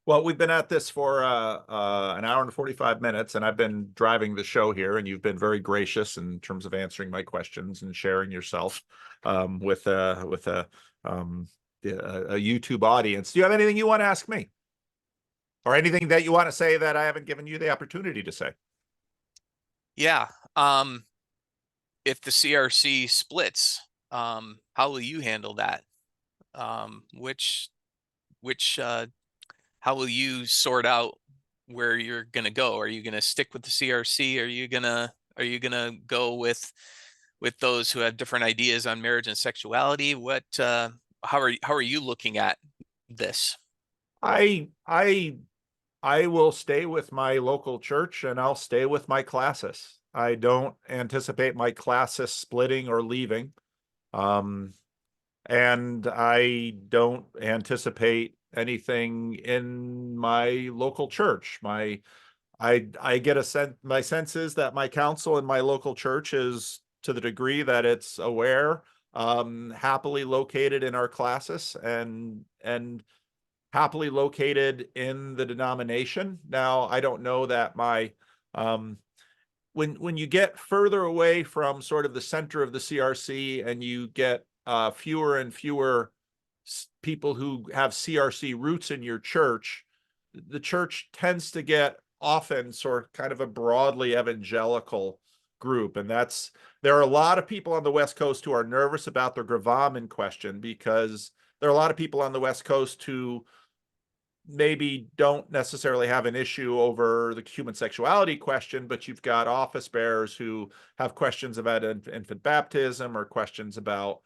Well, we've been at this for an hour and 45 minutes, and I've been driving the show here, and you've been very gracious in terms of answering my questions and sharing yourself with um, a YouTube audience. Do you have anything you want to ask me, or anything that you want to say that I haven't given you the opportunity to say? Yeah. If the CRC splits, how will you handle that? Um, which which how will you sort out where you're gonna go? Are you gonna stick with the CRC? Are you gonna go with those who have different ideas on marriage and sexuality? How are you looking at this? I I I will stay with my local church, and I'll stay with my classis. I don't anticipate my classis splitting or leaving. Um, and I don't anticipate anything in my local church. I get a sense, my sense is that my council in my local church is, to the degree that it's aware, happily located in our classis and happily located in the denomination. Now, I don't know that my um when you get further away from sort of the center of the CRC and you get fewer and fewer people who have CRC roots in your church, the church tends to get often sort of kind of a broadly evangelical group. And there are a lot of people on the West Coast who are nervous about the gravamen question, because there are a lot of people on the West Coast who maybe don't necessarily have an issue over the human sexuality question, but you've got office bearers who have questions about infant baptism, or questions about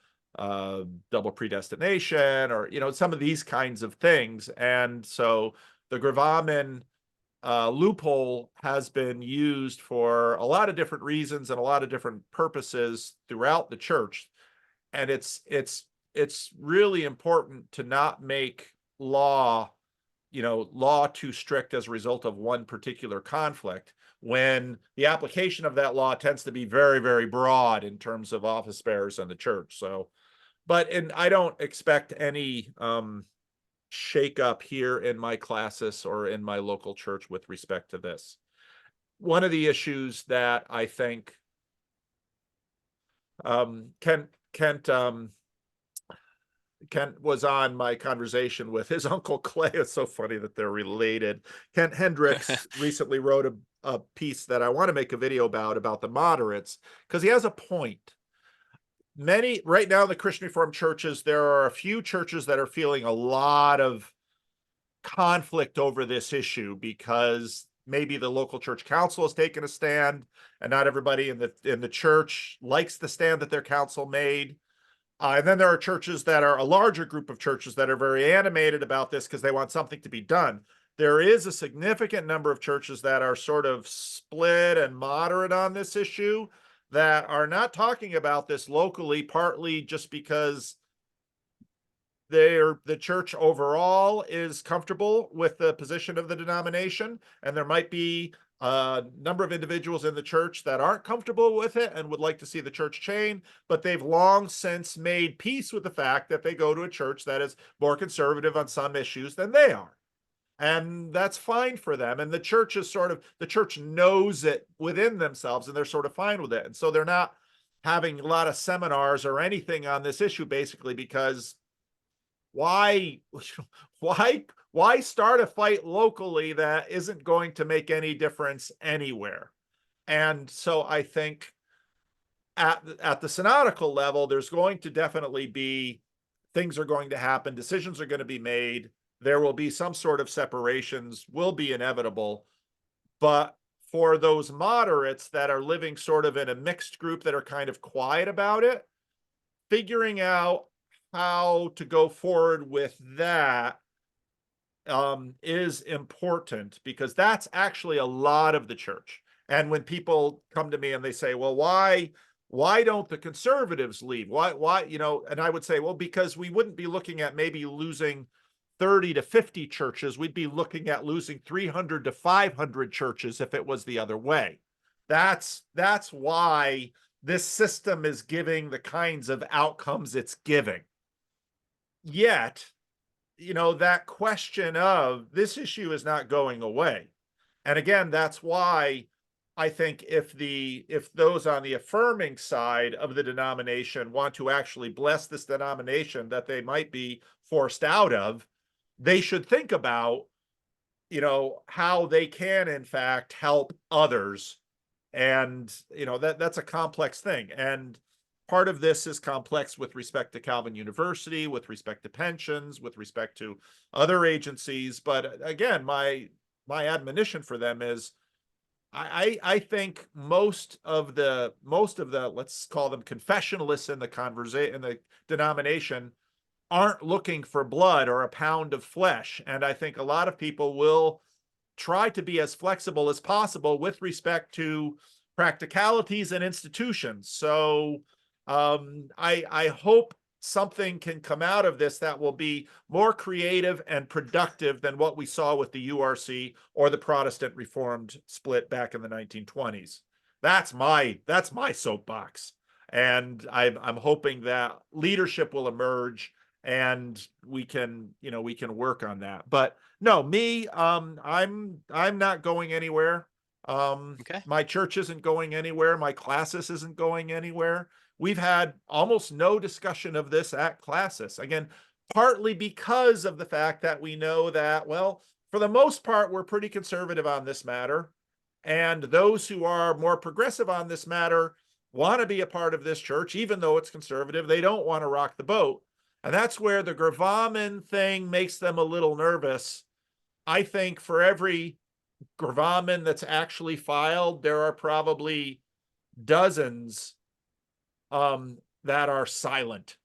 double predestination, or some of these kinds of things. And so the gravamen loophole has been used for a lot of different reasons and a lot of different purposes throughout the church. And it's really important to not make law law too strict as a result of one particular conflict, when the application of that law tends to be very, very broad in terms of office bearers in the church. So, and I don't expect any shake up here in my classis or in my local church with respect to this. One of the issues that I think Kent Kent was on my conversation with his uncle Clay. It's so funny that they're related. Kent Hendricks recently wrote a piece that I want to make a video about the moderates, because he has a point. Many right now in the Christian Reformed churches, there are a few churches that are feeling a lot of conflict over this issue, because maybe the local church council has taken a stand, and not everybody in the church likes the stand that their council made. And then there are churches that are a larger group of churches that are very animated about this because they want something to be done. There is a significant number of churches that are sort of split and moderate on this issue, that are not talking about this locally, partly just because the church overall is comfortable with the position of the denomination, and there might be a number of individuals in the church that aren't comfortable with it and would like to see the church change, but they've long since made peace with the fact that they go to a church that is more conservative on some issues than they are. And that's fine for them. And the church knows it within themselves, and they're sort of fine with it. And so they're not having a lot of seminars or anything on this issue, basically because why why start a fight locally that isn't going to make any difference anywhere? And so I think at the synodical level, there's going to definitely be things are going to happen, decisions are going to be made, there will be some sort of separations, will be inevitable. But for those moderates that are living sort of in a mixed group that are kind of quiet about it, figuring out how to go forward with that is important, because that's actually a lot of the church. And when people come to me and they say, well, why don't the conservatives leave? Why, and I would say, well, because we wouldn't be looking at maybe losing 30 to 50 churches. We'd be looking at losing 300 to 500 churches if it was the other way. That's why this system is giving the kinds of outcomes it's giving. Yet, that question of this issue is not going away. And again, that's why I think if those on the affirming side of the denomination want to actually bless this denomination that they might be forced out of, they should think about, how they can in fact help others. And that's a complex thing. And part of this is complex with respect to Calvin University, with respect to pensions, with respect to other agencies. But again, my admonition for them is I think most of the let's call them confessionalists in the conversation in the denomination aren't looking for blood or a pound of flesh. And I think a lot of people will try to be as flexible as possible with respect to practicalities and institutions. So I hope something can come out of this that will be more creative and productive than what we saw with the URC or the Protestant Reformed split back in the 1920s. That's my soapbox. And I'm hoping that leadership will emerge and we can work on that. But no, me, I'm not going anywhere. Okay. My church isn't going anywhere. My classis isn't going anywhere. We've had almost no discussion of this at classis. Again, partly because of the fact that we know that, well, for the most part, we're pretty conservative on this matter. And those who are more progressive on this matter want to be a part of this church, even though it's conservative. They don't want to rock the boat. And that's where the gravamen thing makes them a little nervous. I think for every gravamen that's actually filed, there are probably dozens that are silent.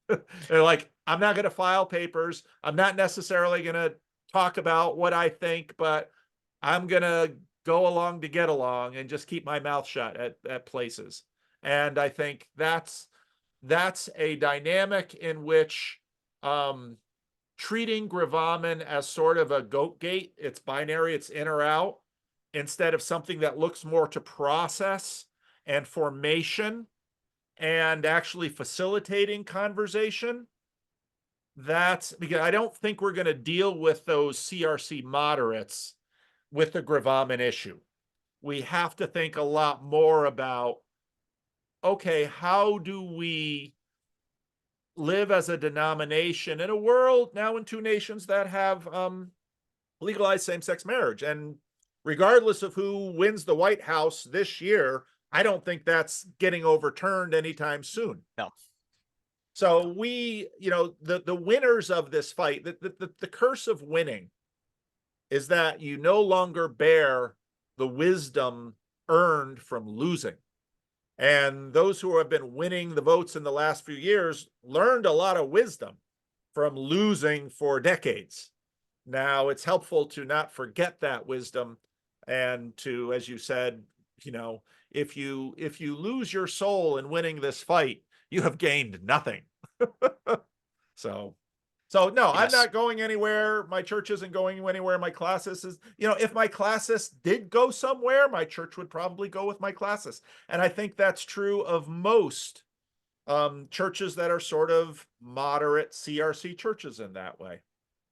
They're like, I'm not going to file papers. I'm not necessarily going to talk about what I think, but I'm going to go along to get along and just keep my mouth shut at places. And I think that's a dynamic in which treating gravamen as sort of a goat gate, it's binary, it's in or out, instead of something that looks more to process and formation and actually facilitating conversation. That's because I don't think we're going to deal with those CRC moderates with the gravamen issue. We have to think a lot more about, okay, how do we live as a denomination in a world now in two nations that have legalized same-sex marriage? And regardless of who wins the White House this year, I don't think that's getting overturned anytime soon. No. So we, the winners of this fight, the curse of winning is that you no longer bear the wisdom earned from losing. And those who have been winning the votes in the last few years learned a lot of wisdom from losing for decades. Now it's helpful to not forget that wisdom and to, as you said, if you lose your soul in winning this fight, you have gained nothing. So no, I'm Yes. not going anywhere. My church isn't going anywhere. My classis is, if my classis did go somewhere, my church would probably go with my classis. And I think that's true of most churches that are sort of moderate CRC churches in that way.